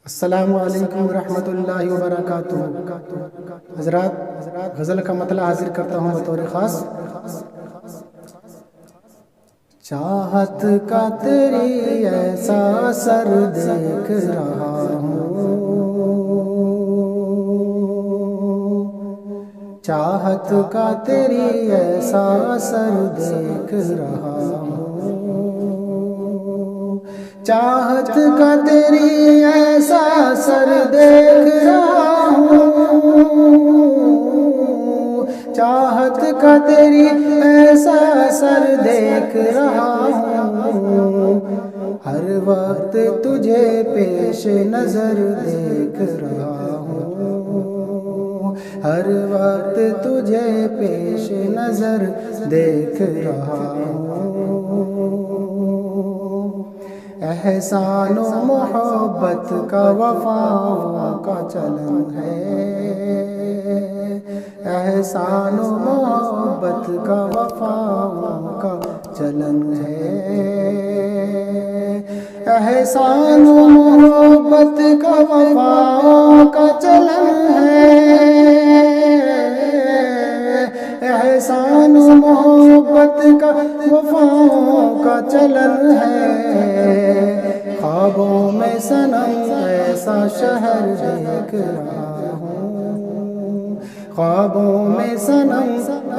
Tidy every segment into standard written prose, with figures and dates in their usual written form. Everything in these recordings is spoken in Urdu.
السلام علیکم ورحمۃ اللہ وبرکاتہ۔ حضرات غزل کا مطلع حاضر کرتا ہوں بطور خاص۔ چاہت کا تیری ایسا سر دیکھ رہا ہوں، چاہت کا تیری ایسا سر دیکھ رہا ہوں، چاہت کا تیری ایسا سر دیکھ رہا ہوں، چاہت کا تیری ایسا سر دیکھ رہا ہوں، ہر وقت تجھے پیش نظر دیکھ رہا ہوں، ہر وقت تجھے پیش نظر دیکھ رہا ہوں۔ احسان و محبت کا وفاؤں کا چلن ہے، احسان و محبت کا وفاؤں کا چلن ہے، احسان و محبت کا وفاؤں کا چلن ہے، احسان و محبت کا وفاؤں کا چلن ہے، خوابوں میں صنم ایسا شہر دیکھ رہا ہوں، خوابوں میں صنم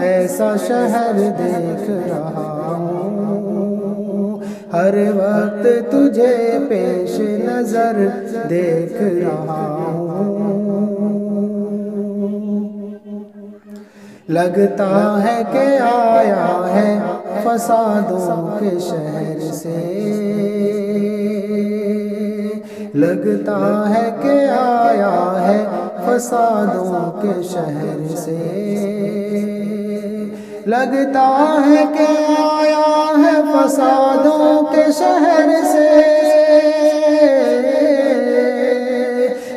ایسا شہر دیکھ رہا ہوں، ہر وقت تجھے پیش نظر دیکھ رہا ہوں۔ لگتا ہے کہ آیا ہے فسادوں کے شہر سے، لگتا ہے کہ آیا ہے فسادوں کے شہر سے، لگتا ہے کہ آیا ہے فسادوں کے شہر سے،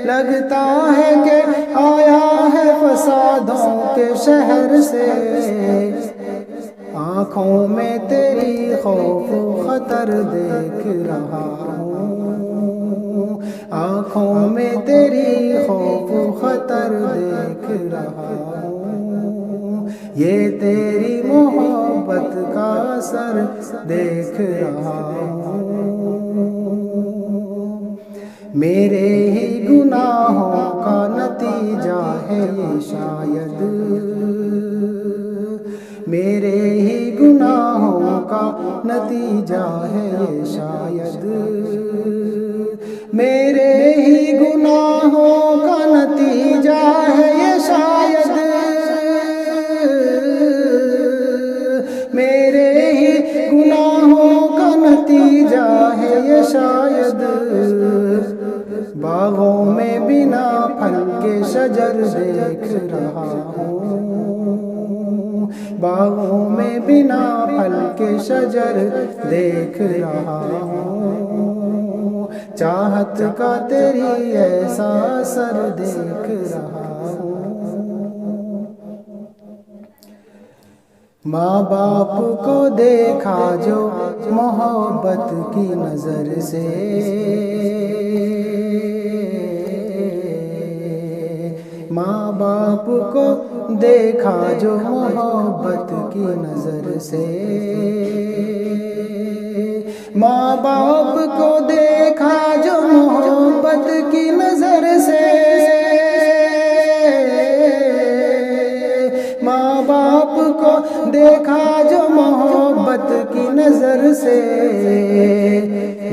لگتا ہے کہ آیا ہے فسادوں کے شہر سے، آنکھوں میں تیری خوف و خطر دیکھ رہا ہوں، آنکھوں میں تیری خوف و خطر دیکھ رہا ہوں، یہ تیری محبت کا اثر دیکھ رہا ہوں، میرے ہی گناہوں کا نتیجہ ہے یہ شاید، میرے ہی گناہوں کا نتیجہ ہے یہ شاید، میرے ہی گناہوں کا نتیجہ ہے یہ شاید، میرے ہی گناہوں کا نتیجہ ہے یہ شاید، باغوں میں بنا پھل کے شجر دیکھ رہا ہوں، باغوں میں بنا پھل کے شجر دیکھ رہا ہوں، چاہت کا تیری ایسا سر دیکھ رہا ہوں۔ ماں باپ کو دیکھا جو محبت کی نظر سے، ماں باپ کو دیکھا جو محبت کی نظر سے، ماں باپ کو دیکھا جو محبت کی نظر سے، ماں باپ کو دیکھا جو محبت کی نظر سے،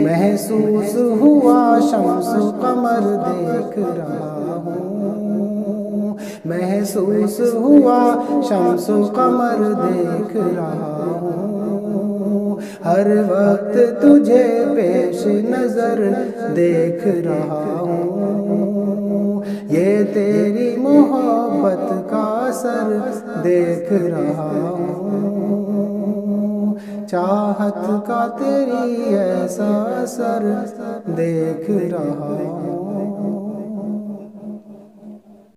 محسوس ہوا شمس و قمر دیکھ رہا ہوں، محسوس ہوا شمس و قمر دیکھ رہا ہوں، ہر وقت تجھے پیش نظر دیکھ رہا ہوں، یہ تیری محبت کا اثر دیکھ رہا ہوں، چاہت کا تیری ایسا اثر دیکھ رہا ہوں۔